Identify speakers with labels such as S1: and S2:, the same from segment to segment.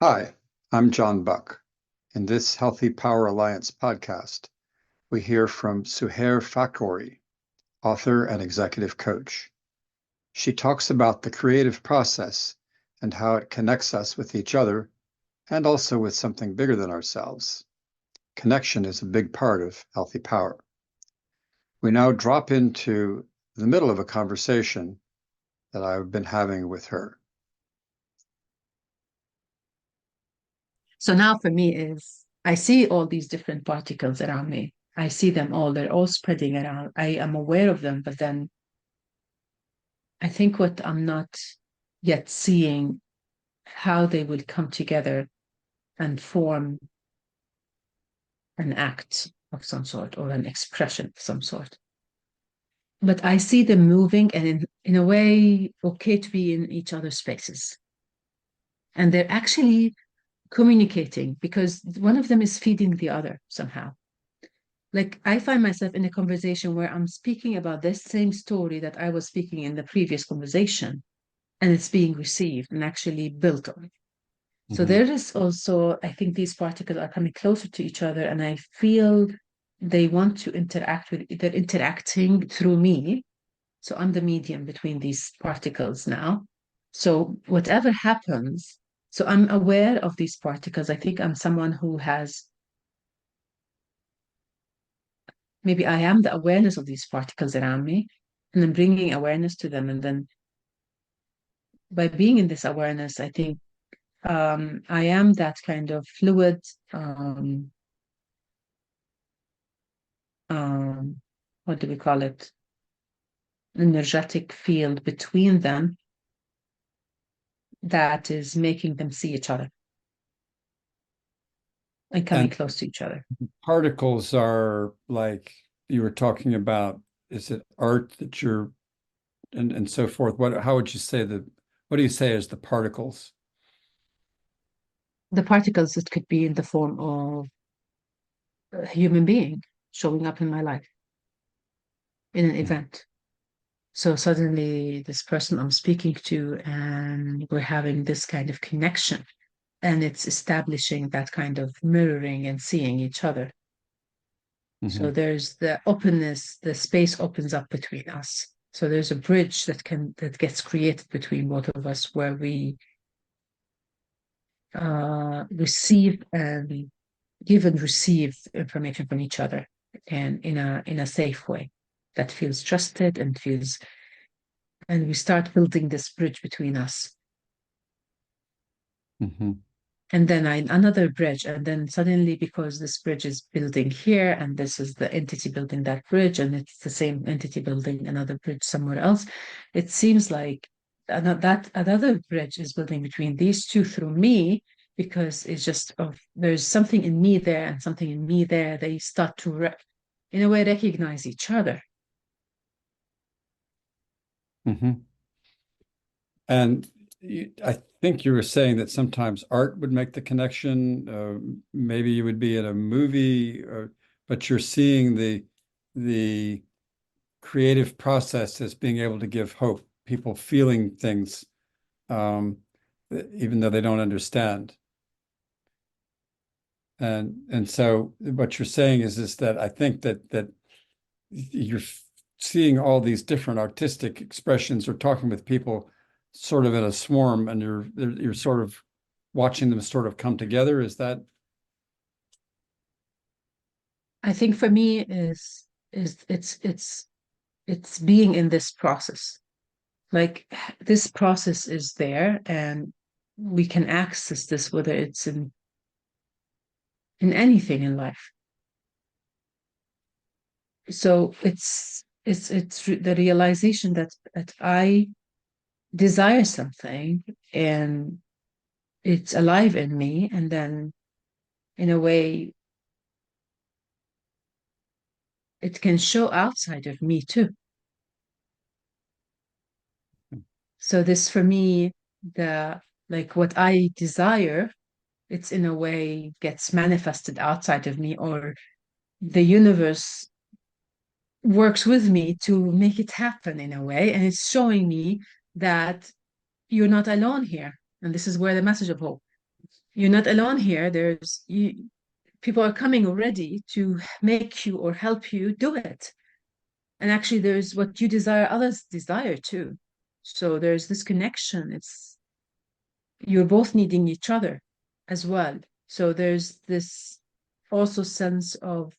S1: Hi, I'm John Buck. In this Healthy Power Alliance podcast, we hear from Suhair Fakhoury, author and executive coach. She talks about the creative process and how it connects us with each other and also with something bigger than ourselves. Connection is a big part of healthy power. We now drop into the middle of a conversation that I've been having with her.
S2: So now for me is I see all these different particles around me. I see them all. They're all spreading around. I am aware of them, but then I think what I'm not yet seeing how they will come together and form an act of some sort or an expression of some sort. But I see them moving and in a way okay to be in each other's spaces. And they're actually communicating because one of them is feeding the other somehow. Like I find myself in a conversation where I'm speaking about this same story that I was speaking in the previous conversation, and it's being received and actually built on. So
S1: Mhm.
S2: there is also, I think these particles are coming closer to each other, and I feel they want to interact with, they're interacting through me. So I'm the medium between these particles now. So whatever happens, so I'm aware of these particles. I think I'm someone who has maybe I am the awareness of these particles around me, and then bringing awareness to them. And then by being in this awareness, I think I am that kind of fluid, um, um, what do we call it? Energetic field between them that is making them see each other and coming
S1: And
S2: close to each other.
S1: particles are like you were talking about, is it art that you're and so forth? How would you say what do you say is the particles?
S2: The particles, it could be in the form of a human being showing up in my life in an event. So suddenly, this person I'm speaking to, and we're having this kind of connection, and it's establishing that kind of mirroring and seeing each other. So
S1: Hmm.
S2: there's the openness, the space opens up between us. So there's a bridge that gets created between both of us where we receive and give and receive information from each other and in a safe way that feels trusted and feels and we start building this bridge between us.
S1: Hmm.
S2: And then another bridge, and then suddenly, because this bridge is building here, and this is the entity building that bridge, and it's the same entity building another bridge somewhere else, it seems like that another bridge is building between these two through me, because it's just of there's something in me there and something in me there. They start to, in a way, recognize each other.
S1: Hmm. And I think you were saying that sometimes art would make the connection. Maybe you would be in a movie, but you're seeing the creative process as being able to give hope, people feeling things, um, even though they don't understand. And so what you're saying is that I think that you're seeing all these different artistic expressions or talking with people sort of in a swarm, and you're sort of watching them sort of come together. Is that?
S2: I think for me is it's being in this process. Like this process is there, and we can access this whether it's in anything in life. So it's the realization that I desire something and it's alive in me, and then in a way it can show outside of me too. So this for me, the like what I desire, it's in a way gets manifested outside of me, or the universe works with me to make it happen in a way. And it's showing me that you're not alone here. And this is where the message of hope. you're not alone here. People are coming already to make you or help you do it. And actually, there's what you desire, others desire too. So there's this connection. You're both needing each other as well. So there's this also sense of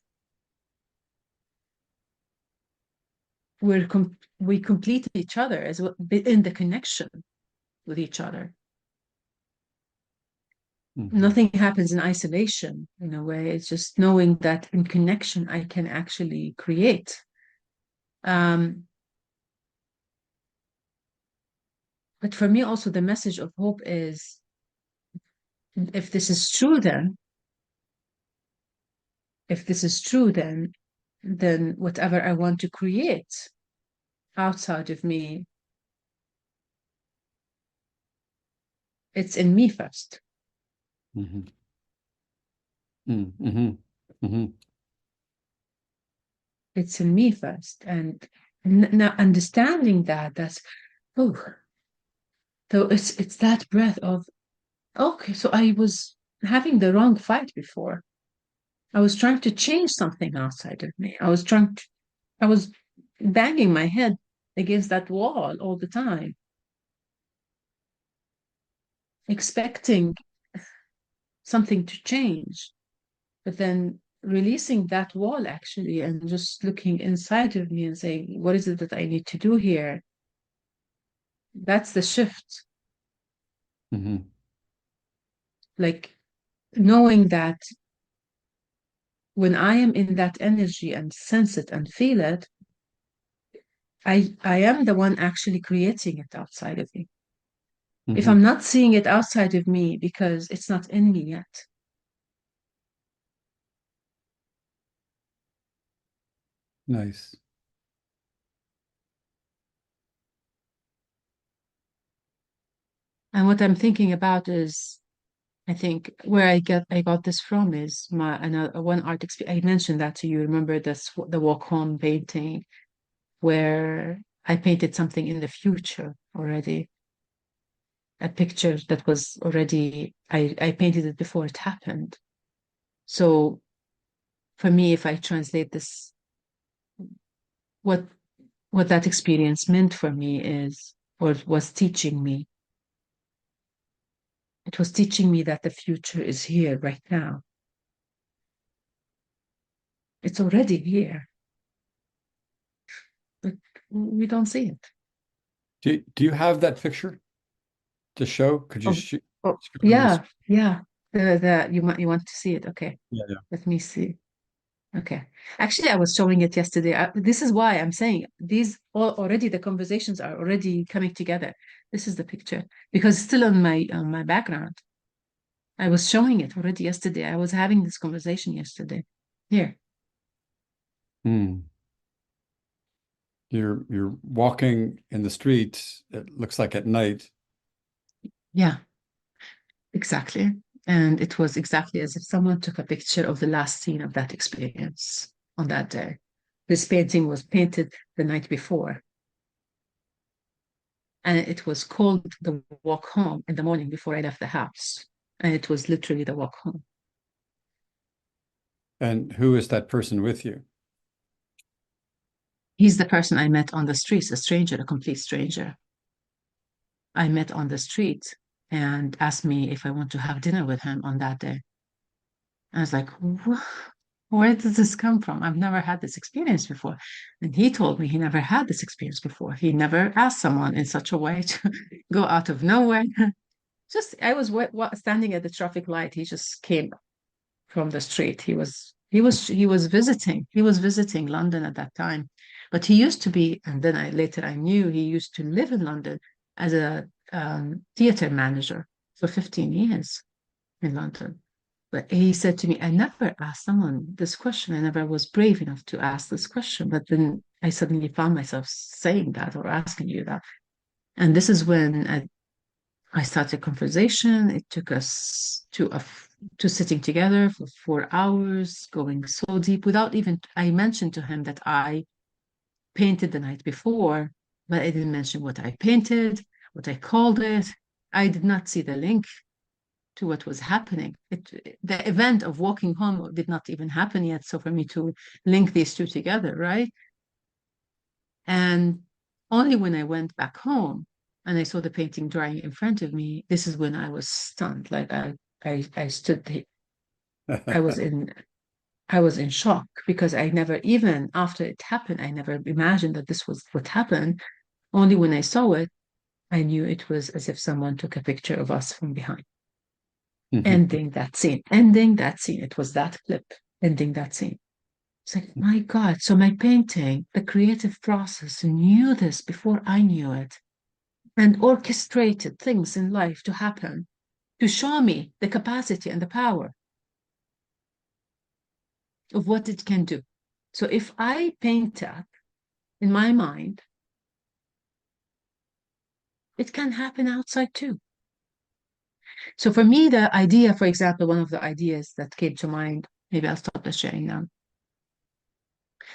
S2: we complete each other as well in the connection with each other. Nothing happens in isolation in a way. It's just knowing that in connection I can actually create. But for me also the message of hope is, if this is true, then whatever I want to create outside of me, it's in me first.
S1: Mm-hmm. Mm-hmm. Mm-hmm.
S2: It's in me first. And now understanding that's, oh, so it's that breath of, okay, so I was having the wrong fight before. I was trying to change something outside of me. I was banging my head against that wall all the time, expecting something to change, but then releasing that wall actually and just looking inside of me and saying, what is it that I need to do here? That's the shift.
S1: Mm-hmm.
S2: Like knowing that when I am in that energy and sense it and feel it, I am the one actually creating it outside of me. If
S1: Mm-hmm.
S2: I'm not seeing it outside of me because it's not in me yet.
S1: Nice.
S2: And what I'm thinking about is, I think where I got this from is my another one art experience. I mentioned that to you. Remember the walk home painting where I painted something in the future already, a picture that was already I painted it before it happened. So for me, if I translate this, what what that experience meant for me is, or was teaching me, it was teaching me that the future is here right now. It's already here, but we don't see it.
S1: Do you have that picture to show? Could you
S2: Oh,
S1: shoot
S2: oh,
S1: on the
S2: yeah,
S1: screen?
S2: yeah. You want to see it? Okay,
S1: Yeah, yeah.
S2: let me see. Okay, actually, I was showing it yesterday. This is why I'm saying these already the conversations are already coming together. This is the picture because it's still on my background. I was showing it already yesterday. I was having this conversation yesterday. Here,
S1: Hmm. You're walking in the street. It looks like at night.
S2: yeah, exactly. And it was exactly as if someone took a picture of the last scene of that experience on that day. This painting was painted the night before, and it was called The Walk Home in the morning before I left the house. And it was literally the walk home.
S1: And who is that person with you?
S2: He's the person I met on the streets, a stranger, a complete stranger. I met on the street and asked me if I want to have dinner with him on that day. I was like, where does this come from? I've never had this experience before. And he told me he never had this experience before. He never asked someone in such a way to go out of nowhere. Just, I was standing at the traffic light. He just came from the street. He was visiting London at that time. But he used to be, and then I knew he used to live in London as a theater manager for 15 years in London. But he said to me, I never asked someone this question. I never was brave enough to ask this question. But then I suddenly found myself saying that or asking you that. And this is when I started a conversation. It took us to sitting together for 4 hours, going so deep without even, I mentioned to him that I painted the night before, but I didn't mention what I painted, what I called it. I did not see the link. to what was happening. The event of walking home did not even happen yet. So for me to link these two together, right? And only when I went back home and I saw the painting drying in front of me, this is when I was stunned. Like I stood there, I was in I was in shock because I never, even after it happened, I never imagined that this was what happened. Only when I saw it, I knew it was as if someone took a picture of us from behind, ending that scene, ending that scene. It was that clip, ending that scene. It's like, my God, so my painting, the creative process knew this before I knew it and orchestrated things in life to happen to show me the capacity and the power of what it can do. So if I paint that in my mind, it can happen outside too. So for me, the idea, for example, one of the ideas that came to mind, maybe I'll stop the sharing now.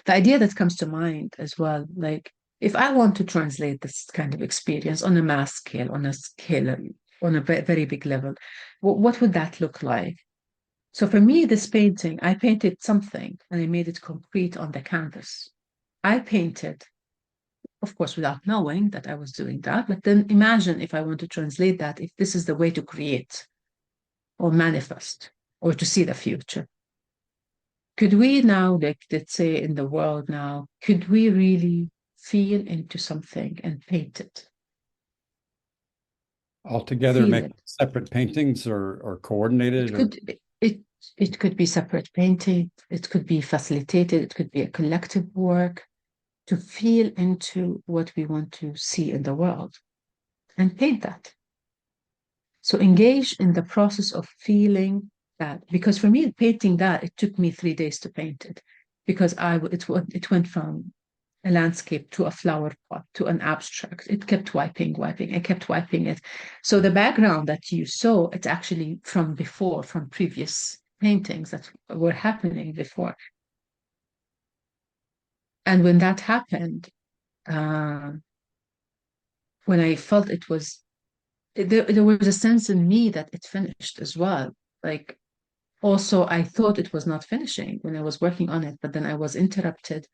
S2: The idea that comes to mind as well, like if I want to translate this kind of experience on a mass scale, on a very big level, what would that look like? So for me, this painting, I painted something and I made it concrete on the canvas. I painted, of course, without knowing that I was doing that, but then imagine if I want to translate that, if this is the way to create or manifest or to see the future. Could we now, like, let's say in the world now, could we really feel into something and paint it?
S1: Altogether,
S2: Feel
S1: make
S2: it.
S1: separate paintings or
S2: It
S1: coordinated or
S2: could it it could be separate painting, it could be facilitated, it could be a collective work to feel into what we want to see in the world and paint that. So engage in the process of feeling that, because for me, painting that, it took me 3 days to paint it because it went from a landscape to a flower pot to an abstract. It kept wiping. I kept wiping it. So the background that you saw, it's actually from before, from previous paintings that were happening before. And when that happened, uh, when I felt there was a sense in me that it finished as well. Like also, I thought it was not finishing when I was working on it, but then I was interrupted.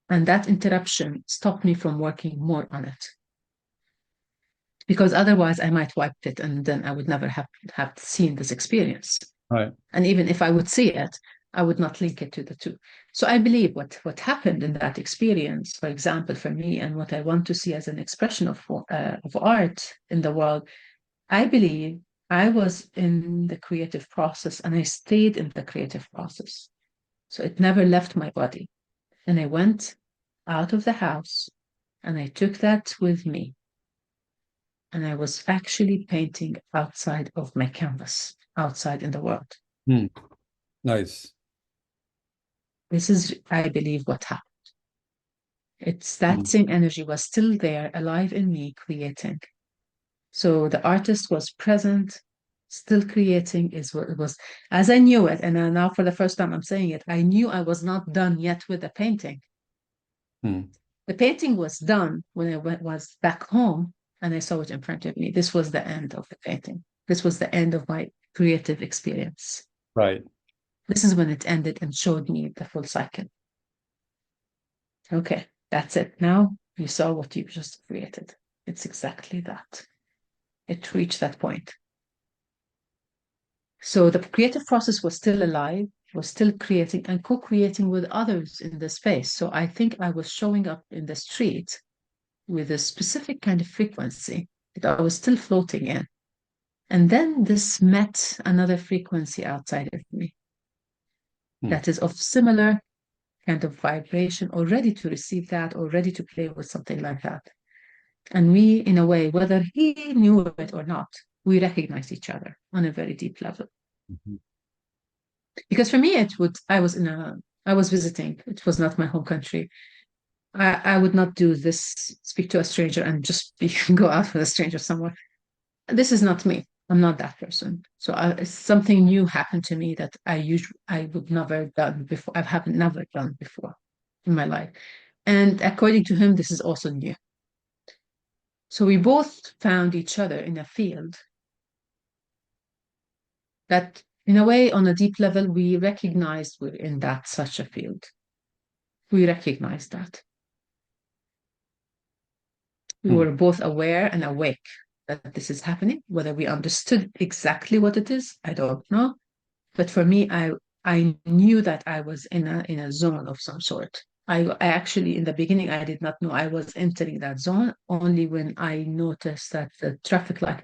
S2: And that interruption stopped me from working more on it. Because otherwise I might wipe it and then I would never have seen this experience.
S1: right.
S2: And even if I would see it, I would not link it to the two. So I believe what happened in that experience, for example, for me, and what I want to see as an expression of art in the world, I believe I was in the creative process and I stayed in the creative process. So it never left my body. And I went out of the house and I took that with me. And I was actually painting outside of my canvas, outside in the world.
S1: Hmm. Nice.
S2: This is, I believe, what happened. It's that
S1: Hmm.
S2: same energy was still there, alive in me, creating. So the artist was present, still creating is what it was. As I knew it, and now for the first time I'm saying it, I knew I was not done yet with the painting.
S1: Hmm.
S2: The painting was done when was back home and I saw it in front of me. This was the end of the painting. This was the end of my creative experience.
S1: Right.
S2: This is when it ended and showed me the full cycle. Okay, that's it. Now you saw what you just created. It's exactly that. It reached that point. So the creative process was still alive, was still creating and co-creating with others in the space. So I think I was showing up in the street with a specific kind of frequency that I was still floating in. And then this met another frequency outside of me
S1: Hmm.
S2: that is of similar kind of vibration or ready to receive that or ready to play with something like that. And we, in a way, whether he knew it or not, we recognized each other on a very deep level.
S1: Mhm.
S2: Because for me, I was visiting. It was not my home country. I would not do this, speak to a stranger and just go out with a stranger somewhere. This is not me. I'm not that person. So something new happened to me that I would never done before. I haven't never done before in my life. And according to him, this is also new. So we both found each other in a field that in a way, on a deep level, we recognized we're in that such a field. We recognized that. We were both aware and awake that this is happening. Whether we understood exactly what it is, I don't know. But for me, I knew that I was in a zone of some sort. I actually, in the beginning, I did not know I was entering that zone. Only when I noticed that the traffic light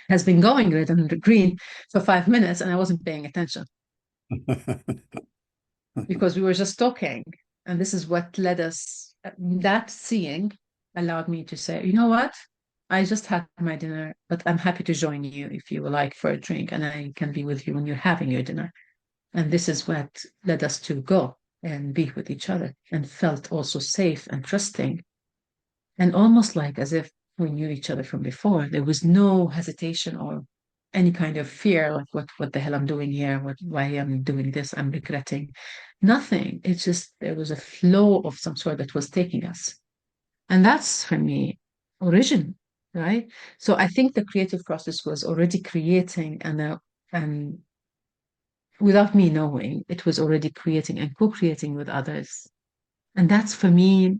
S2: has been going red and green for 5 minutes, and I wasn't paying attention because we were just talking. And this is what led us, that seeing allowed me to say, you know what? I just had my dinner, but I'm happy to join you if you would like for a drink, and I can be with you when you're having your dinner. And this is what led us to go and be with each other and felt also safe and trusting and almost like as if we knew each other from before. There was no hesitation or any kind of fear, like what the hell I'm doing here, why I'm doing this, I'm regretting. Nothing. It's just there was a flow of some sort that was taking us. And that's for me origin, right? So I think the creative process was already creating and without me knowing, it was already creating and co-creating with others. And that's for me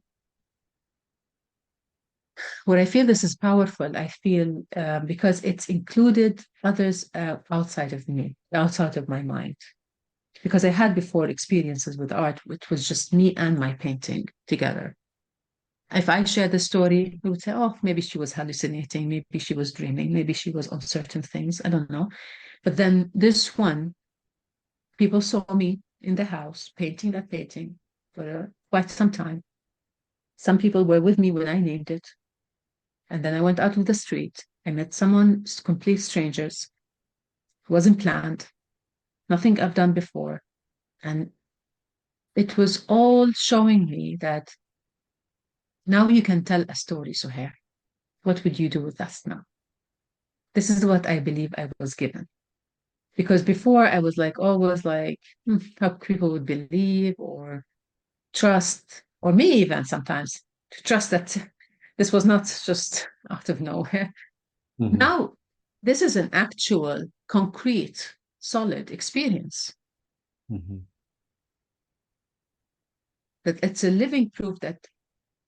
S2: where I feel this is powerful. I feel because it's included others outside of me, outside of my mind. Because I had before experiences with art, which was just me and my painting together. If I share the story, we would say, oh, maybe she was hallucinating, maybe she was dreaming, maybe she was on certain things. I don't know. But then this one, people saw me in the house painting that painting for quite some time. Some people were with me when I named it. And then I went out on the street. I met someone, complete strangers. It wasn't planned, nothing I've done before. And it was all showing me that now you can tell a story, Suhair. What would you do with us now? This is what I believe I was given. Because before I was like, always like, how people would believe or trust, or me even sometimes, to trust that this was not just out of nowhere.
S1: Mm-hmm.
S2: Now, this is an actual, concrete, solid experience.
S1: Mm-hmm.
S2: That it's a living proof that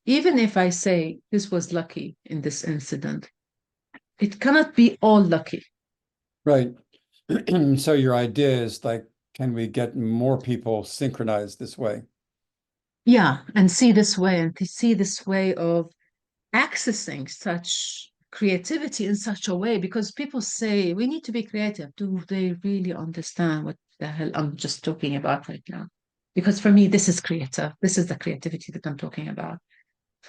S2: even if I say this was lucky in this incident, it cannot be all lucky.
S1: Right. So your idea is like, can we get more people synchronized this way?
S2: Yeah, and see this way and to see this way of accessing such creativity in such a way because people say we need to be creative. Do they really understand what the hell I'm just talking about right now? Because for me, this is creative. This is the creativity that I'm talking about.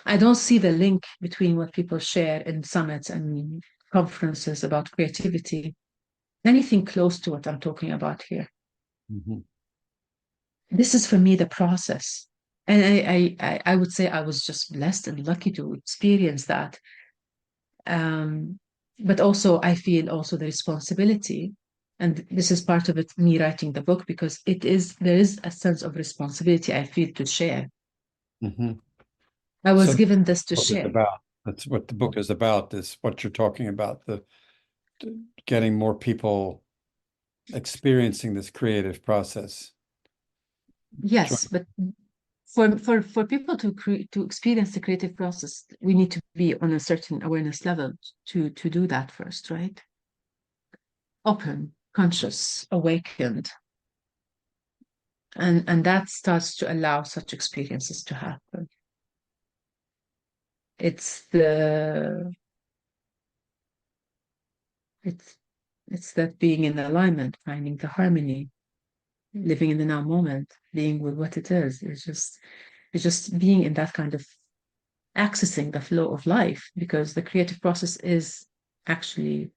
S2: I don't see the link between what people share in summits and conferences about creativity, anything close to what I'm talking about here.
S1: Mm-hmm.
S2: This is for me the process. And I would say I was just blessed and lucky to experience that. Um, but also I feel also the responsibility. And this is part of it, me writing the book, because there is a sense of responsibility I feel to share.
S1: Mm-hmm.
S2: I was
S1: So
S2: given this to
S1: book is
S2: share.
S1: about. That's what the book is about, is what you're talking about, the getting more people experiencing this creative process.
S2: Yes, but for people to experience the creative process, we need to be on a certain awareness level to do that first, right? Open, conscious, awakened, and that starts to allow such experiences to happen. It's the it's it's that being in alignment, finding the harmony, living in the now moment, being with what it is. It's just being in that kind of accessing the flow of life because the creative process is actually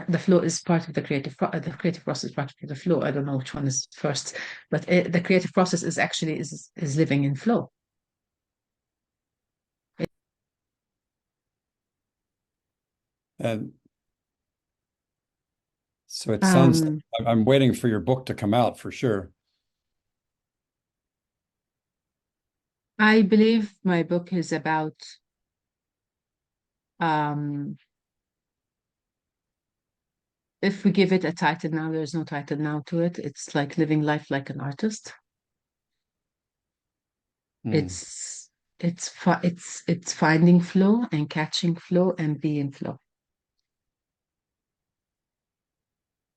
S2: the flow is part of the creative process is part of the flow. I don't know which one is first, but the creative process is actually is living in flow.
S1: And so it sounds
S2: Um,
S1: like I'm waiting for your book to come out for sure.
S2: I believe my book is about um, if we give it a title now, there's no title now to it. It's like living life like an artist. It's it's finding flow and catching flow and being flow.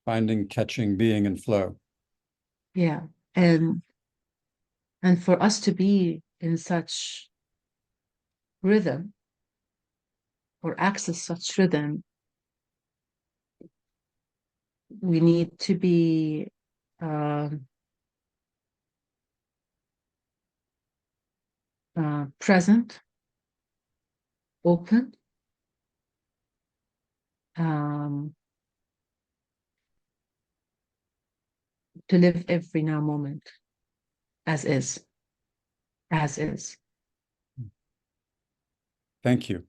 S1: Finding, catching, being in flow.
S2: Yeah. And for us to be in such rhythm or access such rhythm, we need to be present, open, um, to live every now moment as is. As is.
S1: Thank you.